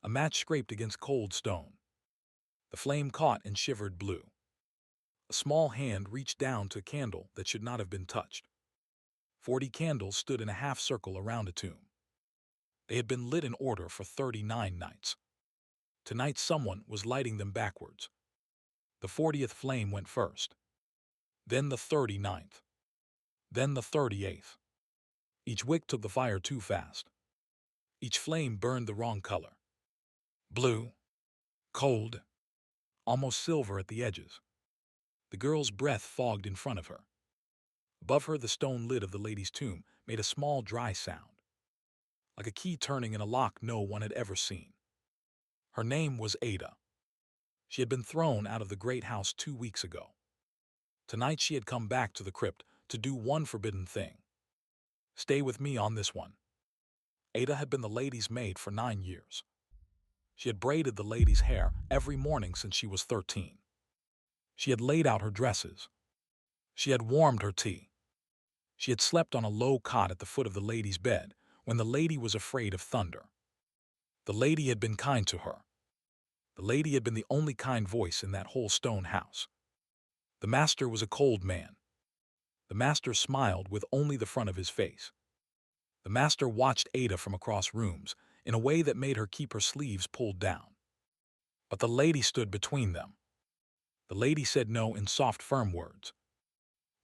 A match scraped against cold stone. The flame caught and shivered blue. A small hand reached down to a candle that should not have been touched. 40 candles stood in a half circle around a tomb. They had been lit in order for 39 nights. Tonight someone was lighting them backwards. The 40th flame went first. Then the 39th. Then the 38th. Each wick took the fire too fast. Each flame burned the wrong color. Blue. Cold. Almost silver at the edges. The girl's breath fogged in front of her. Above her, the stone lid of the lady's tomb made a small dry sound, like a key turning in a lock no one had ever seen. Her name was Ada. She had been thrown out of the great house 2 weeks ago. Tonight she had come back to the crypt to do one forbidden thing. Stay with me on this one. Ada had been the lady's maid for 9 years. She had braided the lady's hair every morning since she was 13. She had laid out her dresses. She had warmed her tea. She had slept on a low cot at the foot of the lady's bed when the lady was afraid of thunder. The lady had been kind to her. The lady had been the only kind voice in that whole stone house. The master was a cold man. The master smiled with only the front of his face. The master watched Ada from across rooms in a way that made her keep her sleeves pulled down. But the lady stood between them. The lady said no in soft, firm words.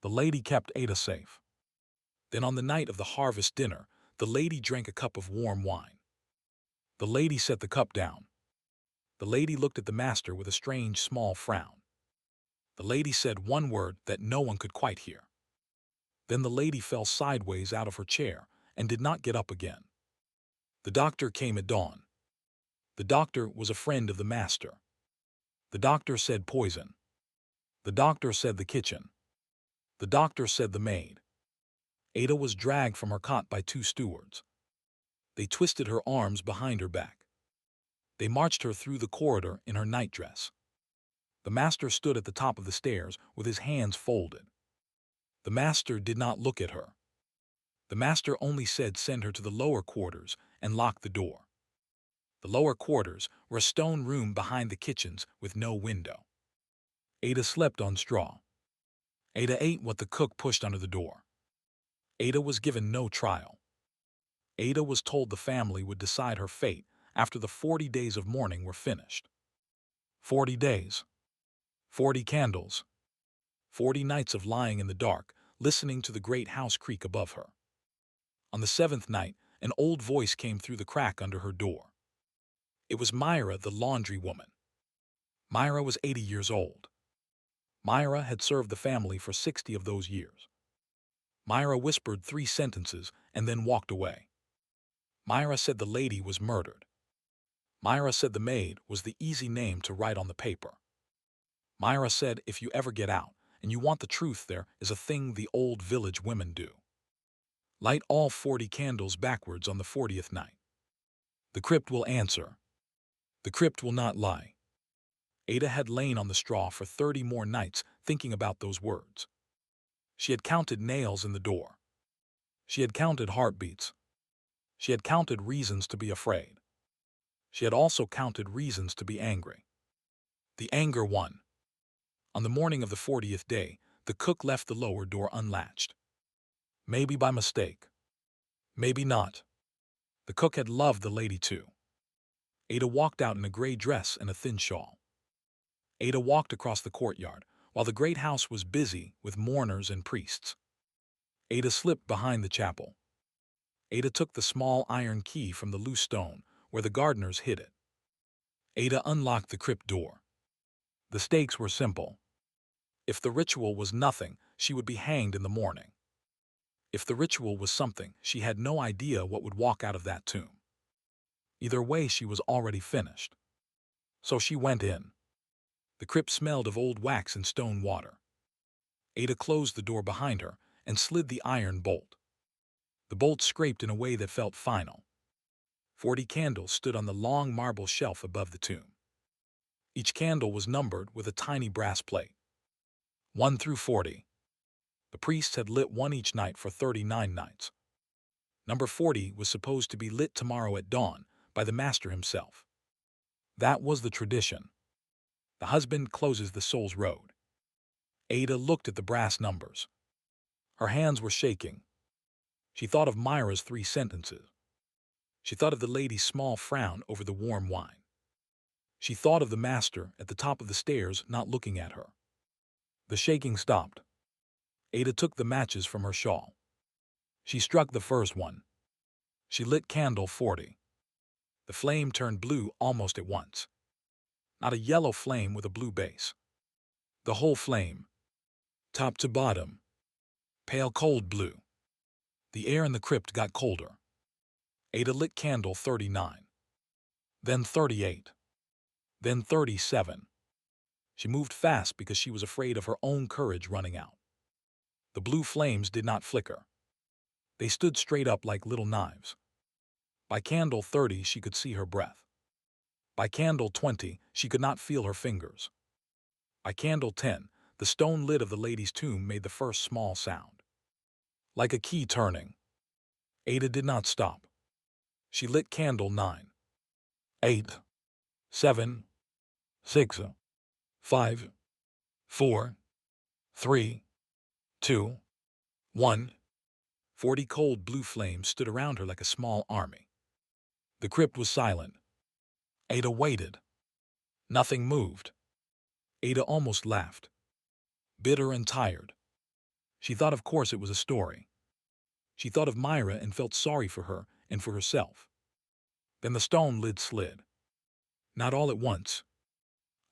The lady kept Ada safe. Then on the night of the harvest dinner, the lady drank a cup of warm wine. The lady set the cup down. The lady looked at the master with a strange, small frown. The lady said one word that no one could quite hear. Then the lady fell sideways out of her chair and did not get up again. The doctor came at dawn. The doctor was a friend of the master. The doctor said poison. The doctor said the kitchen. The doctor said the maid. Ada was dragged from her cot by 2 stewards. They twisted her arms behind her back. They marched her through the corridor in her nightdress. The master stood at the top of the stairs with his hands folded. The master did not look at her. The master only said send her to the lower quarters and lock the door. The lower quarters were a stone room behind the kitchens with no window. Ada slept on straw. Ada ate what the cook pushed under the door. Ada was given no trial. Ada was told the family would decide her fate after the 40 days of mourning were finished. 40 days. 40 candles. 40 nights of lying in the dark, listening to the great house creak above her. On the 7th night, an old voice came through the crack under her door. It was Myra, the laundry woman. Myra was 80 years old. Myra had served the family for 60 of those years. Myra whispered 3 sentences and then walked away. Myra said the lady was murdered. Myra said the maid was the easy name to write on the paper. Myra said if you ever get out and you want the truth, there is a thing the old village women do. Light all 40 candles backwards on the 40th night. The crypt will answer. The crypt will not lie. Ada had lain on the straw for 30 more nights thinking about those words. She had counted nails in the door. She had counted heartbeats. She had counted reasons to be afraid. She had also counted reasons to be angry. The anger won. On the morning of the 40th day, the cook left the lower door unlatched. Maybe by mistake. Maybe not. The cook had loved the lady too. Ada walked out in a gray dress and a thin shawl. Ada walked across the courtyard while the great house was busy with mourners and priests. Ada slipped behind the chapel. Ada took the small iron key from the loose stone where the gardeners hid it. Ada unlocked the crypt door. The stakes were simple. If the ritual was nothing, she would be hanged in the morning. If the ritual was something, she had no idea what would walk out of that tomb. Either way, she was already finished. So she went in. The crypt smelled of old wax and stone water. Ada closed the door behind her and slid the iron bolt. The bolt scraped in a way that felt final. 40 candles stood on the long marble shelf above the tomb. Each candle was numbered with a tiny brass plate. 1 through 40. The priests had lit one each night for 39 nights. Number 40 was supposed to be lit tomorrow at dawn by the master himself. That was the tradition. The husband closes the soul's road. Ada looked at the brass numbers. Her hands were shaking. She thought of Myra's 3 sentences. She thought of the lady's small frown over the warm wine. She thought of the master at the top of the stairs not looking at her. The shaking stopped. Ada took the matches from her shawl. She struck the first one. She lit candle 40. The flame turned blue almost at once. Not a yellow flame with a blue base. The whole flame, top to bottom, pale cold blue. The air in the crypt got colder. Ada lit candle 39. Then 38. Then 37. She moved fast because she was afraid of her own courage running out. The blue flames did not flicker. They stood straight up like little knives. By candle 30, she could see her breath. By candle 20, she could not feel her fingers. By candle 10, the stone lid of the lady's tomb made the first small sound. Like a key turning. Ada did not stop. She lit candle 9. 8. 7. 6. 5. 4. 3. 2. 1. 40 cold blue flames stood around her like a small army. The crypt was silent. Ada waited. Nothing moved. Ada almost laughed. Bitter and tired. She thought of course it was a story. She thought of Myra and felt sorry for her and for herself. Then the stone lid slid. Not all at once.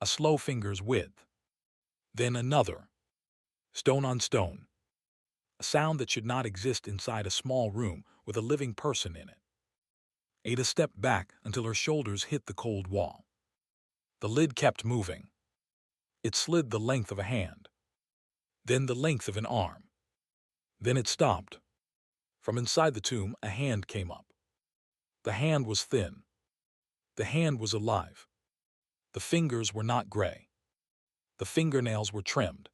A slow finger's width. Then another. Stone on stone. A sound that should not exist inside a small room with a living person in it. Ada stepped back until her shoulders hit the cold wall. The lid kept moving. It slid the length of a hand. Then the length of an arm. Then it stopped. From inside the tomb, a hand came up. The hand was thin. The hand was alive. The fingers were not gray. The fingernails were trimmed.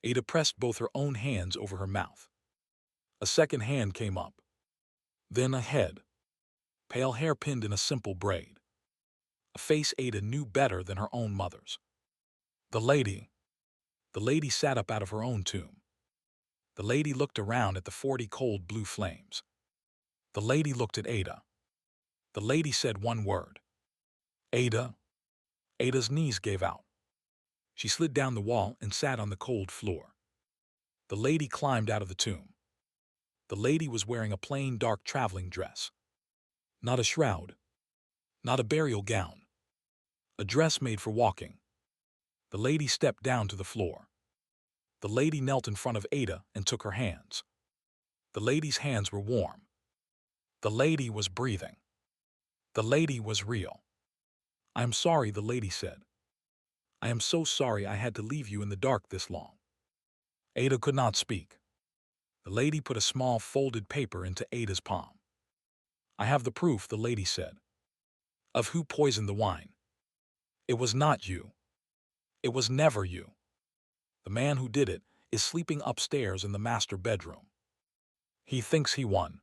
Ada pressed both her own hands over her mouth. A second hand came up. Then a head. Pale hair pinned in a simple braid. A face Ada knew better than her own mother's. The lady. The lady sat up out of her own tomb. The lady looked around at the 40 cold blue flames. The lady looked at Ada. The lady said one word. Ada. Ada's knees gave out. She slid down the wall and sat on the cold floor. The lady climbed out of the tomb. The lady was wearing a plain dark traveling dress. Not a shroud. Not a burial gown. A dress made for walking. The lady stepped down to the floor. The lady knelt in front of Ada and took her hands. The lady's hands were warm. The lady was breathing. The lady was real. "I am sorry," the lady said. "I am so sorry I had to leave you in the dark this long." Ada could not speak. The lady put a small folded paper into Ada's palm. "I have the proof," the lady said. "Of who poisoned the wine. It was not you. It was never you. The man who did it is sleeping upstairs in the master bedroom. He thinks he won.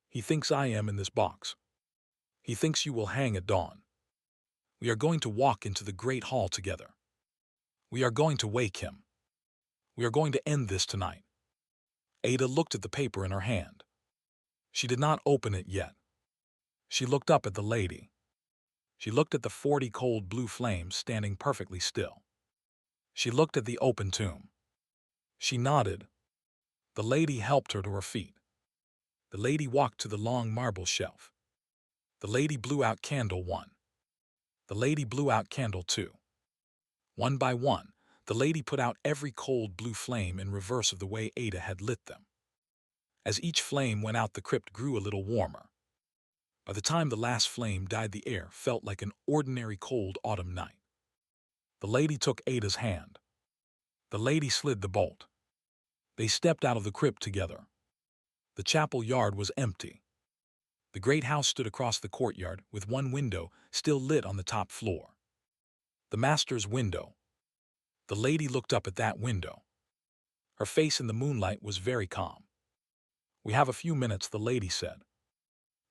He thinks I am in this box. He thinks you will hang at dawn. We are going to walk into the great hall together. We are going to wake him. We are going to end this tonight." Ada looked at the paper in her hand. She did not open it yet. She looked up at the lady. She looked at the 40 cold blue flames standing perfectly still. She looked at the open tomb. She nodded. The lady helped her to her feet. The lady walked to the long marble shelf. The lady blew out candle 1. The lady blew out candle 2. One by one, the lady put out every cold blue flame in reverse of the way Ada had lit them. As each flame went out, the crypt grew a little warmer. By the time the last flame died, the air felt like an ordinary cold autumn night. The lady took Ada's hand. The lady slid the bolt. They stepped out of the crypt together. The chapel yard was empty. The great house stood across the courtyard with one window still lit on the top floor. The master's window. The lady looked up at that window. Her face in the moonlight was very calm. "We have a few minutes," the lady said.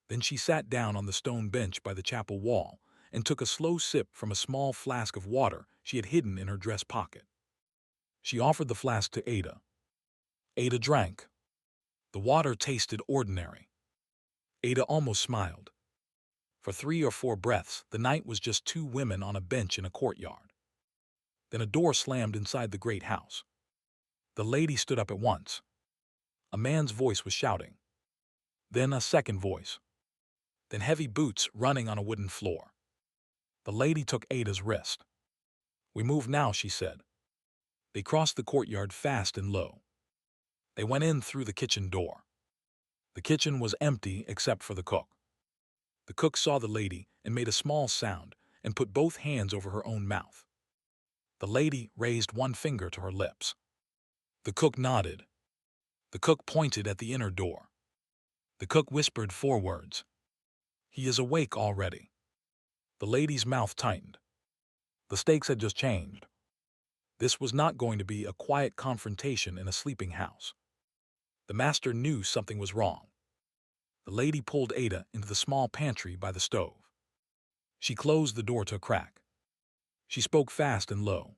Then she sat down on the stone bench by the chapel wall and took a slow sip from a small flask of water she had hidden in her dress pocket. She offered the flask to Ada. Ada drank. The water tasted ordinary. Ada almost smiled. For 3 or 4 breaths, the night was just 2 women on a bench in a courtyard. Then a door slammed inside the great house. The lady stood up at once. A man's voice was shouting. Then a second voice. Then heavy boots running on a wooden floor. The lady took Ada's wrist. "We move now," she said. They crossed the courtyard fast and low. They went in through the kitchen door. The kitchen was empty except for the cook. The cook saw the lady and made a small sound and put both hands over her own mouth. The lady raised one finger to her lips. The cook nodded. The cook pointed at the inner door. The cook whispered 4 words. "He is awake already." The lady's mouth tightened. The stakes had just changed. This was not going to be a quiet confrontation in a sleeping house. The master knew something was wrong. The lady pulled Ada into the small pantry by the stove. She closed the door to a crack. She spoke fast and low.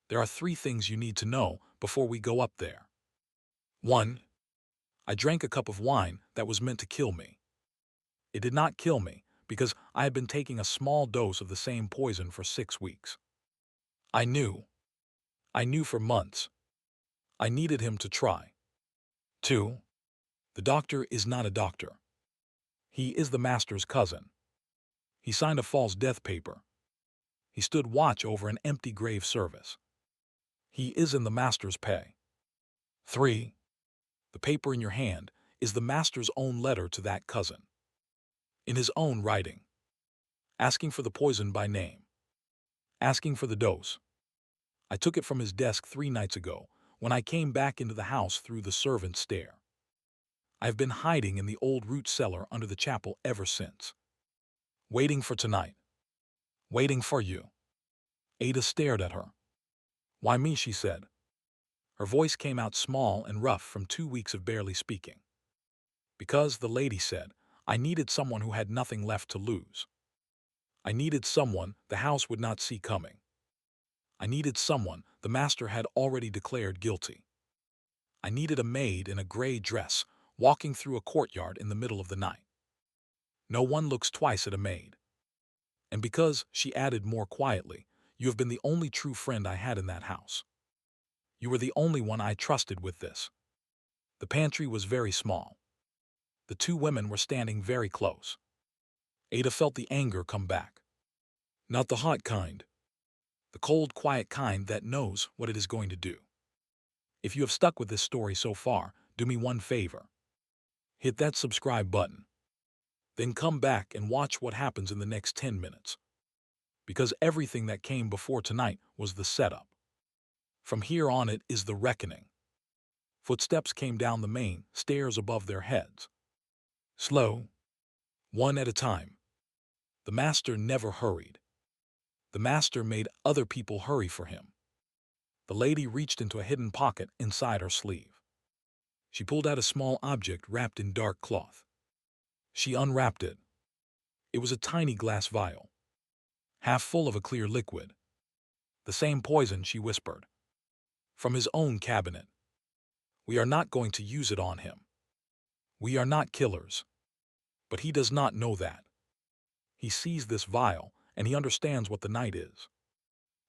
"There are 3 things you need to know before we go up there. 1. I drank a cup of wine that was meant to kill me. It did not kill me because I had been taking a small dose of the same poison for 6 weeks. I knew. I knew for months. I needed him to try. 2. The doctor is not a doctor. He is the master's cousin. He signed a false death paper. He stood watch over an empty grave service. He is in the master's pay. 3. The paper in your hand is the master's own letter to that cousin. In his own writing. Asking for the poison by name. Asking for the dose. I took it from his desk 3 nights ago when I came back into the house through the servant's stair. I have been hiding in the old root cellar under the chapel ever since. Waiting for tonight. Waiting for you." Ada stared at her. "Why me?" she said. Her voice came out small and rough from 2 weeks of barely speaking. "Because," the lady said, "I needed someone who had nothing left to lose. I needed someone the house would not see coming. I needed someone the master had already declared guilty. I needed a maid in a gray dress walking through a courtyard in the middle of the night. No one looks twice at a maid. And because," she added more quietly, "you have been the only true friend I had in that house. You were the only one I trusted with this." The pantry was very small. The 2 women were standing very close. Ada felt the anger come back. Not the hot kind. The cold, quiet kind that knows what it is going to do. If you have stuck with this story so far, do me one favor. Hit that subscribe button. Then come back and watch what happens in the next 10 minutes. Because everything that came before tonight was the setup. From here on it is the reckoning. Footsteps came down the main stairs above their heads. Slow. One at a time. The master never hurried. The master made other people hurry for him. The lady reached into a hidden pocket inside her sleeve. She pulled out a small object wrapped in dark cloth. She unwrapped it. It was a tiny glass vial, half full of a clear liquid. "The same poison," she whispered. "From his own cabinet. We are not going to use it on him. We are not killers. But he does not know that. He sees this vial, and he understands what the night is."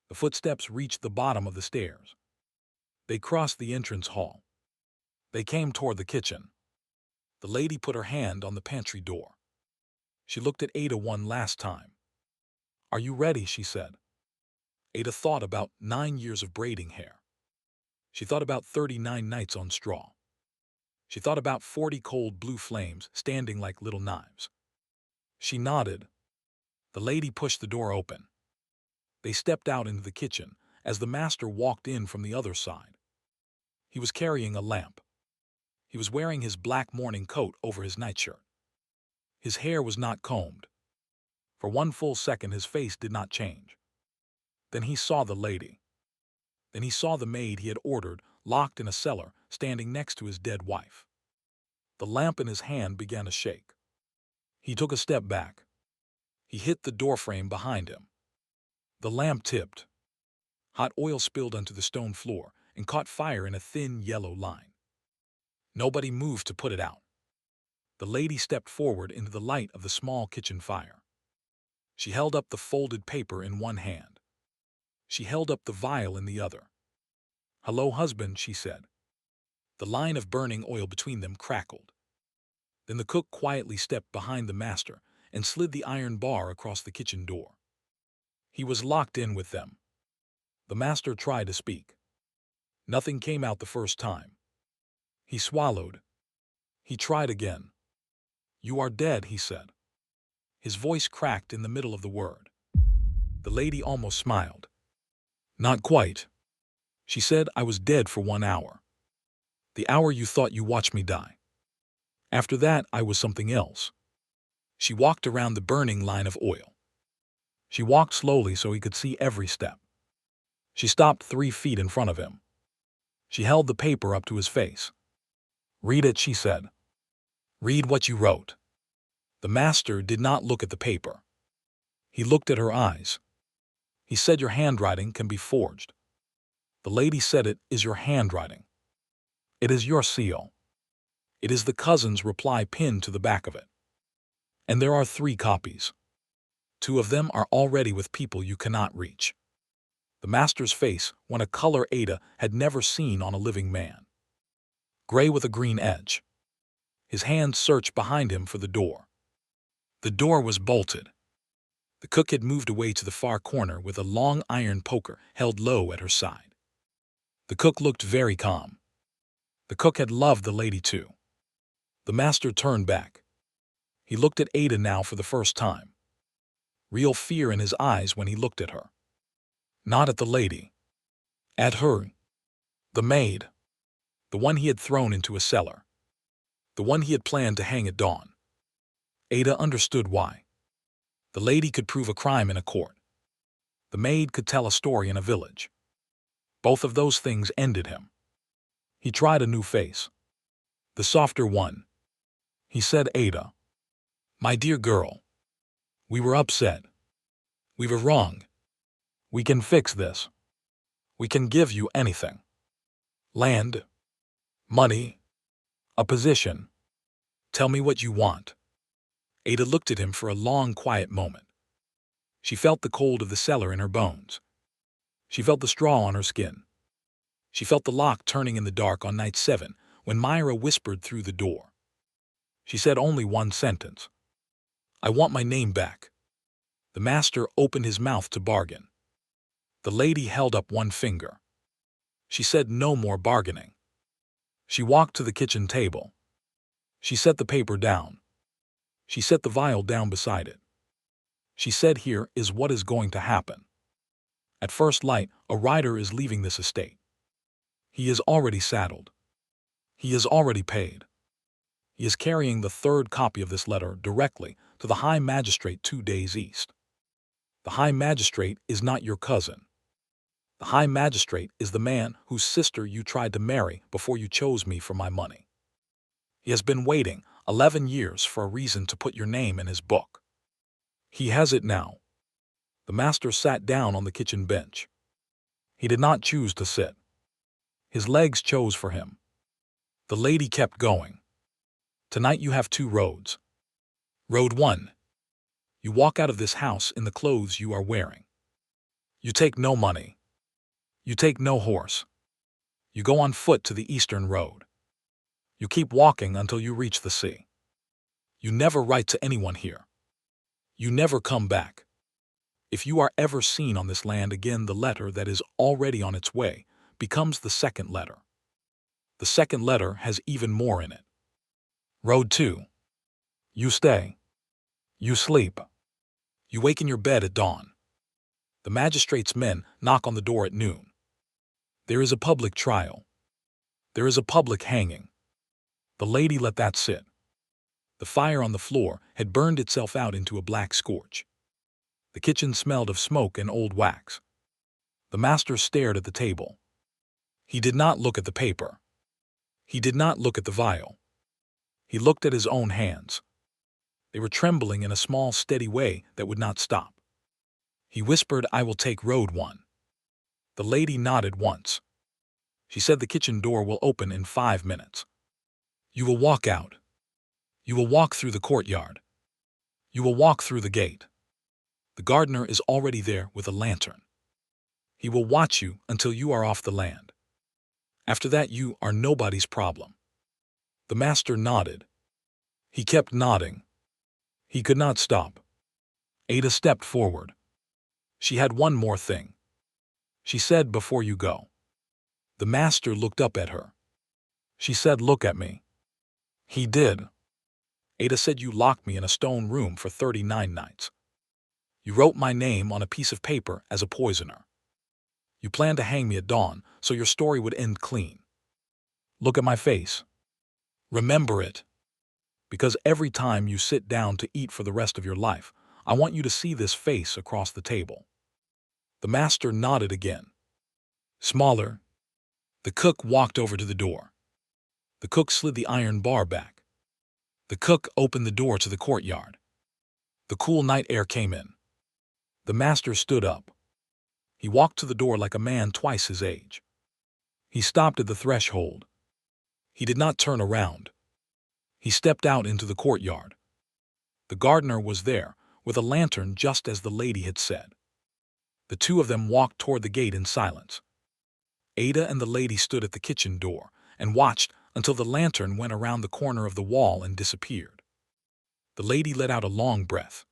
The footsteps reached the bottom of the stairs. They crossed the entrance hall. They came toward the kitchen. The lady put her hand on the pantry door. She looked at Ada one last time. "Are you ready?" she said. Ada thought about 9 years of braiding hair. She thought about 39 nights on straw. She thought about 40 cold blue flames standing like little knives. She nodded. The lady pushed the door open. They stepped out into the kitchen as the master walked in from the other side. He was carrying a lamp. He was wearing his black morning coat over his nightshirt. His hair was not combed. For one full second his face did not change. Then he saw the lady. Then he saw the maid he had ordered locked in a cellar standing next to his dead wife. The lamp in his hand began to shake. He took a step back. He hit the doorframe behind him. The lamp tipped. Hot oil spilled onto the stone floor and caught fire in a thin yellow line. Nobody moved to put it out. The lady stepped forward into the light of the small kitchen fire. She held up the folded paper in one hand. She held up the vial in the other. "Hello, husband," she said. The line of burning oil between them crackled. Then the cook quietly stepped behind the master and slid the iron bar across the kitchen door. He was locked in with them. The master tried to speak. Nothing came out the first time. He swallowed. He tried again. "You are dead," he said. His voice cracked in the middle of the word. The lady almost smiled. "Not quite." She said, "I was dead for 1 hour. The hour you thought you watched me die. After that, I was something else." She walked around the burning line of oil. She walked slowly so he could see every step. She stopped 3 feet in front of him. She held the paper up to his face. "Read it," she said. "Read what you wrote." The master did not look at the paper. He looked at her eyes. He said, "Your handwriting can be forged." The lady said, "It is your handwriting. It is your seal. It is the cousin's reply pinned to the back of it. And there are 3 copies. 2 of them are already with people you cannot reach." The master's face won a color Ada had never seen on a living man. Gray with a green edge. His hands searched behind him for the door. The door was bolted. The cook had moved away to the far corner with a long iron poker held low at her side. The cook looked very calm. The cook had loved the lady too. The master turned back. He looked at Ada now for the first time. Real fear in his eyes when he looked at her. Not at the lady. At her. The maid. The one he had thrown into a cellar. The one he had planned to hang at dawn. Ada understood why. The lady could prove a crime in a court. The maid could tell a story in a village. Both of those things ended him. He tried a new face. The softer one. He said, "Ada. My dear girl. We were upset. We were wrong. We can fix this. We can give you anything. Land. Money. A position. Tell me what you want." Ada looked at him for a long, quiet moment. She felt the cold of the cellar in her bones. She felt the straw on her skin. She felt the lock turning in the dark on night 7 when Myra whispered through the door. She said only one sentence. "I want my name back." The master opened his mouth to bargain. The lady held up one finger. She said no more bargaining. She walked to the kitchen table. She set the paper down. She set the vial down beside it. She said, "Here is what is going to happen. At first light, a rider is leaving this estate. He is already saddled. He is already paid. He is carrying the 3rd copy of this letter directly to the High Magistrate 2 days east. The High Magistrate is not your cousin. The High Magistrate is the man whose sister you tried to marry before you chose me for my money. He has been waiting 11 years for a reason to put your name in his book. He has it now." The master sat down on the kitchen bench. He did not choose to sit. His legs chose for him. The lady kept going. "Tonight you have 2 roads. Road 1. You walk out of this house in the clothes you are wearing. You take no money. You take no horse. You go on foot to the eastern road. You keep walking until you reach the sea. You never write to anyone here. You never come back. If you are ever seen on this land again, the letter that is already on its way becomes the 2nd letter. The 2nd letter has even more in it. Road 2. You stay. You sleep. You wake in your bed at dawn. The magistrate's men knock on the door at noon. There is a public trial. There is a public hanging. The lady let that sit. The fire on the floor had burned itself out into a black scorch. The kitchen smelled of smoke and old wax. The master stared at the table. He did not look at the paper. He did not look at the vial. He looked at his own hands. They were trembling in a small, steady way that would not stop. He whispered, "I will take road 1." The lady nodded once. She said, "The kitchen door will open in 5 minutes. You will walk out. You will walk through the courtyard. You will walk through the gate. The gardener is already there with a lantern. He will watch you until you are off the land. After that, you are nobody's problem." The master nodded. He kept nodding. He could not stop. Ada stepped forward. She had one more thing. She said, "Before you go." The master looked up at her. She said, "Look at me." He did. Ada said, "You locked me in a stone room for 39 nights. You wrote my name on a piece of paper as a poisoner. You planned to hang me at dawn so your story would end clean. Look at my face. Remember it. Because every time you sit down to eat for the rest of your life, I want you to see this face across the table." The master nodded again. Smaller. The cook walked over to the door. The cook slid the iron bar back. The cook opened the door to the courtyard. The cool night air came in. The master stood up. He walked to the door like a man twice his age. He stopped at the threshold. He did not turn around. He stepped out into the courtyard. The gardener was there, with a lantern just as the lady had said. The two of them walked toward the gate in silence. Ada and the lady stood at the kitchen door and watched until the lantern went around the corner of the wall and disappeared. The lady let out a long breath.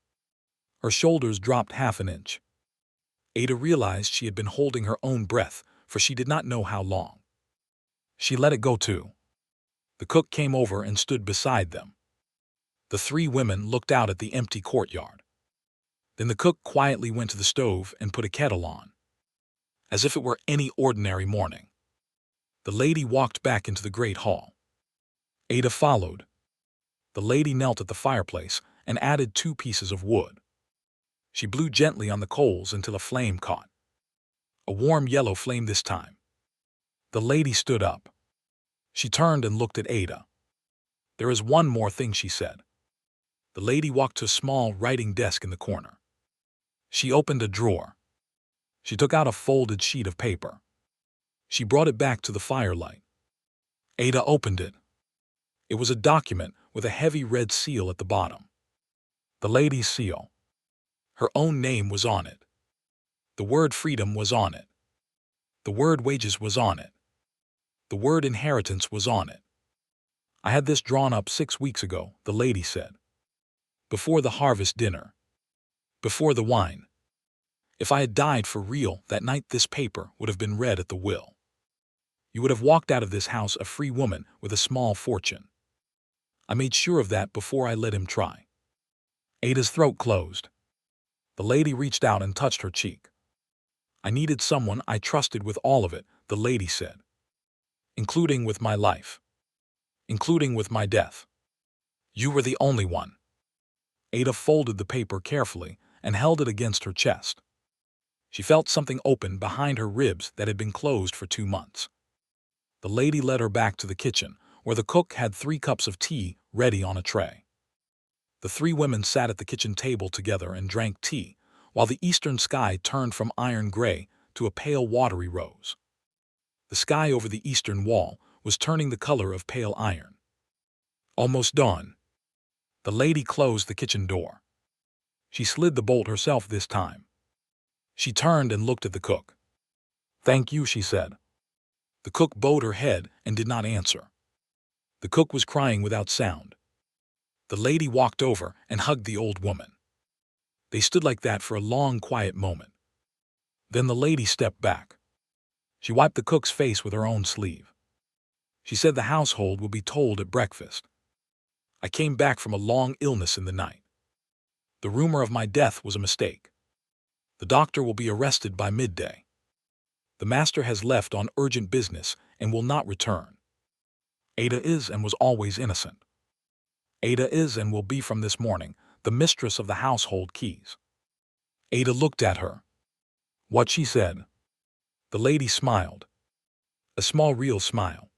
Her shoulders dropped half an inch. Ada realized she had been holding her own breath, for she did not know how long. She let it go too. The cook came over and stood beside them. The three women looked out at the empty courtyard. Then the cook quietly went to the stove and put a kettle on, as if it were any ordinary morning. The lady walked back into the great hall. Ada followed. The lady knelt at the fireplace and added 2 pieces of wood. She blew gently on the coals until a flame caught. A warm yellow flame this time. The lady stood up. She turned and looked at Ada. "There is one more thing," she said. The lady walked to a small writing desk in the corner. She opened a drawer. She took out a folded sheet of paper. She brought it back to the firelight. Ada opened it. It was a document with a heavy red seal at the bottom. The lady's seal. Her own name was on it. The word freedom was on it. The word wages was on it. The word inheritance was on it. "I had this drawn up 6 weeks ago," the lady said. "Before the harvest dinner. Before the wine. If I had died for real that night, this paper would have been read at the will. You would have walked out of this house a free woman with a small fortune. I made sure of that before I let him try." Ada's throat closed. The lady reached out and touched her cheek. "I needed someone I trusted with all of it," the lady said. "Including with my life. Including with my death. You were the only one." Ada folded the paper carefully and held it against her chest. She felt something open behind her ribs that had been closed for 2 months. The lady led her back to the kitchen, where the cook had 3 cups of tea ready on a tray. The 3 women sat at the kitchen table together and drank tea, while the eastern sky turned from iron gray to a pale watery rose. The sky over the eastern wall was turning the color of pale iron. Almost dawn. The lady closed the kitchen door. She slid the bolt herself this time. She turned and looked at the cook. "Thank you," she said. The cook bowed her head and did not answer. The cook was crying without sound. The lady walked over and hugged the old woman. They stood like that for a long, quiet moment. Then the lady stepped back. She wiped the cook's face with her own sleeve. She said, "The household will be told at breakfast. I came back from a long illness in the night. The rumor of my death was a mistake. The doctor will be arrested by midday. The master has left on urgent business and will not return. Ada is and was always innocent. Ada is and will be from this morning the mistress of the household keys." Ada looked at her. What she said. The lady smiled. A small real smile.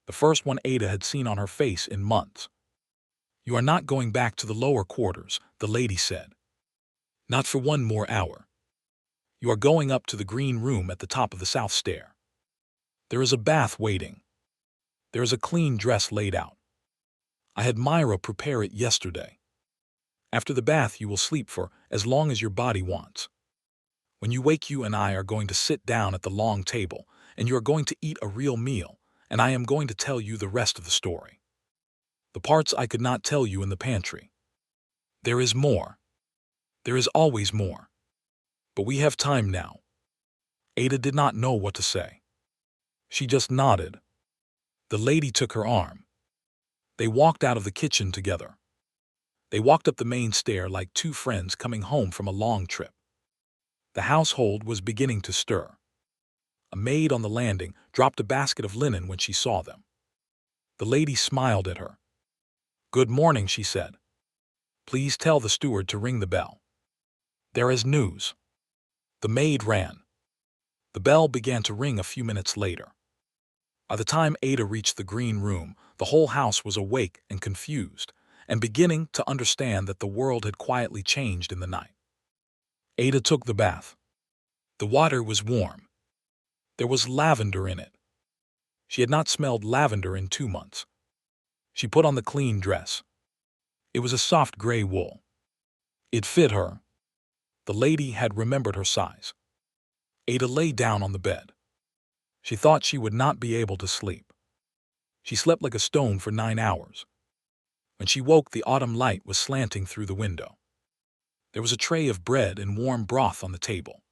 The first one Ada had seen on her face in months. You are not going back to the lower quarters, the lady said. Not for one more hour. You are going up to the green room at the top of the south stair. There is a bath waiting. There is a clean dress laid out. I had Myra prepare it yesterday. After the bath you will sleep for as long as your body wants. When you wake, you and I are going to sit down at the long table, and you are going to eat a real meal, and I am going to tell you the rest of the story. The parts I could not tell you in the pantry. There is more. There is always more. But we have time now. Ada did not know what to say. She just nodded. The lady took her arm. They walked out of the kitchen together. They walked up the main stair like two friends coming home from a long trip. The household was beginning to stir. A maid on the landing dropped a basket of linen when she saw them. The lady smiled at her. "Good morning," she said. "Please tell the steward to ring the bell. There is news." The maid ran. The bell began to ring a few minutes later. By the time Ada reached the green room, the whole house was awake and confused, and beginning to understand that the world had quietly changed in the night. Ada took the bath. The water was warm. There was lavender in it. She had not smelled lavender in 2 months. She put on the clean dress. It was a soft gray wool. It fit her. The lady had remembered her size. Ada lay down on the bed. She thought she would not be able to sleep. She slept like a stone for 9 hours. When she woke, the autumn light was slanting through the window. There was a tray of bread and warm broth on the table.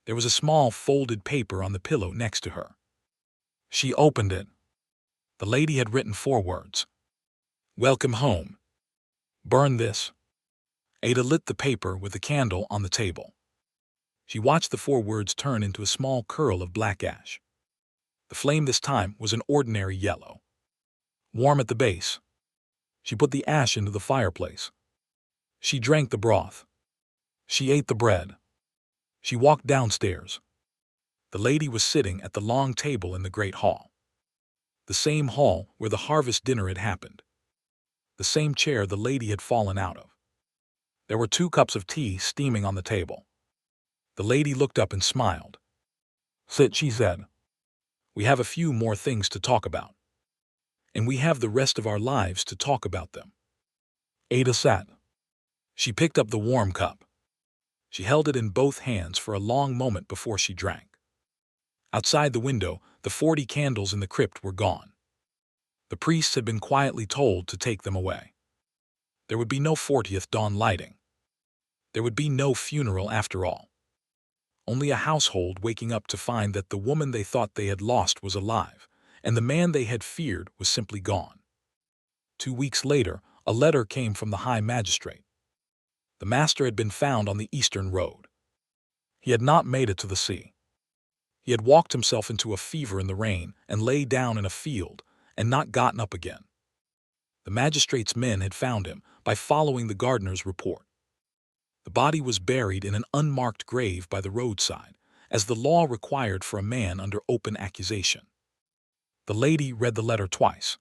There was a small folded paper on the pillow next to her. She opened it. The lady had written 4 words. "Welcome home. Burn this." Ada lit the paper with the candle on the table. She watched the 4 words turn into a small curl of black ash. The flame this time was an ordinary yellow. Warm at the base. She put the ash into the fireplace. She drank the broth. She ate the bread. She walked downstairs. The lady was sitting at the long table in the great hall. The same hall where the harvest dinner had happened. The same chair the lady had fallen out of. There were 2 cups of tea steaming on the table. The lady looked up and smiled. "Sit," she said. "We have a few more things to talk about. And we have the rest of our lives to talk about them." Ada sat. She picked up the warm cup. She held it in both hands for a long moment before she drank. Outside the window, the 40 candles in the crypt were gone. The priests had been quietly told to take them away. There would be no 40th dawn lighting. There would be no funeral after all. Only a household waking up to find that the woman they thought they had lost was alive, and the man they had feared was simply gone. 2 weeks later, a letter came from the High Magistrate. The master had been found on the eastern road. He had not made it to the sea. He had walked himself into a fever in the rain and lay down in a field and not gotten up again. The magistrate's men had found him by following the gardener's report. The body was buried in an unmarked grave by the roadside, as the law required for a man under open accusation. The lady read the letter twice.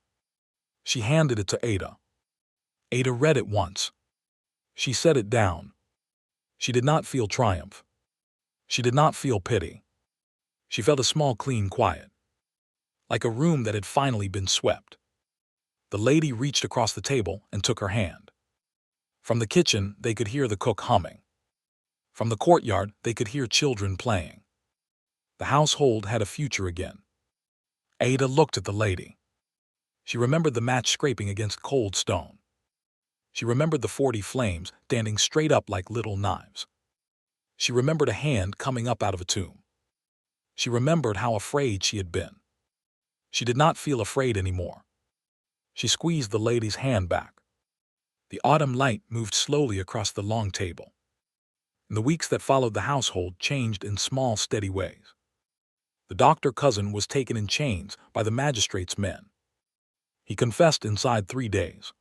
She handed it to Ada. Ada read it once. She set it down. She did not feel triumph. She did not feel pity. She felt a small clean quiet, like a room that had finally been swept. The lady reached across the table and took her hand. From the kitchen, they could hear the cook humming. From the courtyard, they could hear children playing. The household had a future again. Ada looked at the lady. She remembered the match scraping against cold stone. She remembered the 40 flames standing straight up like little knives. She remembered a hand coming up out of a tomb. She remembered how afraid she had been. She did not feel afraid anymore. She squeezed the lady's hand back. The autumn light moved slowly across the long table. In the weeks that followed, the household changed in small, steady ways. The doctor cousin was taken in chains by the magistrate's men. He confessed inside 3 days.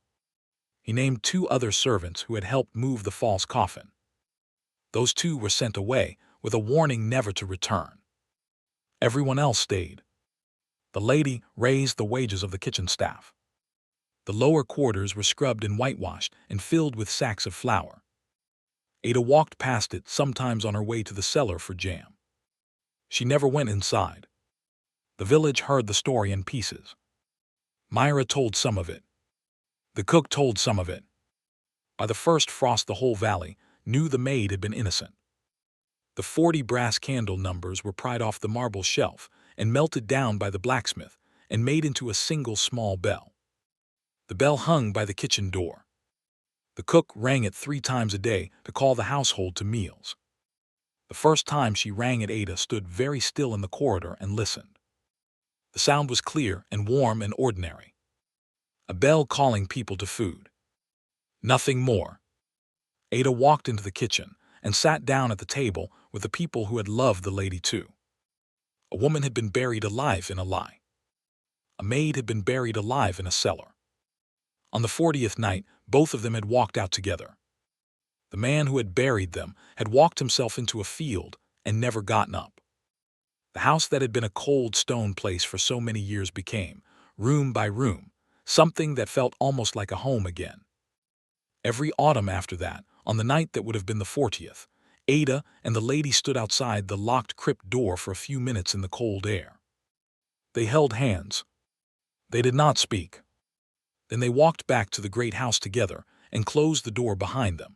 He named 2 other servants who had helped move the false coffin. Those 2 were sent away with a warning never to return. Everyone else stayed. The lady raised the wages of the kitchen staff. The lower quarters were scrubbed and whitewashed and filled with sacks of flour. Ada walked past it, sometimes on her way to the cellar for jam. She never went inside. The village heard the story in pieces. Myra told some of it. The cook told some of it. By the first frost, the whole valley knew the maid had been innocent. The 40 brass candle numbers were pried off the marble shelf and melted down by the blacksmith and made into a single small bell. The bell hung by the kitchen door. The cook rang it 3 times a day to call the household to meals. The first time she rang it, Ada stood very still in the corridor and listened. The sound was clear and warm and ordinary. A bell calling people to food. Nothing more. Ada walked into the kitchen and sat down at the table with the people who had loved the lady too. A woman had been buried alive in a lie. A maid had been buried alive in a cellar. On the 40th night, both of them had walked out together. The man who had buried them had walked himself into a field and never gotten up. The house that had been a cold stone place for so many years became, room by room, something that felt almost like a home again. Every autumn after that, on the night that would have been the 40th, Ada and the lady stood outside the locked crypt door for a few minutes in the cold air. They held hands. They did not speak. Then they walked back to the great house together and closed the door behind them.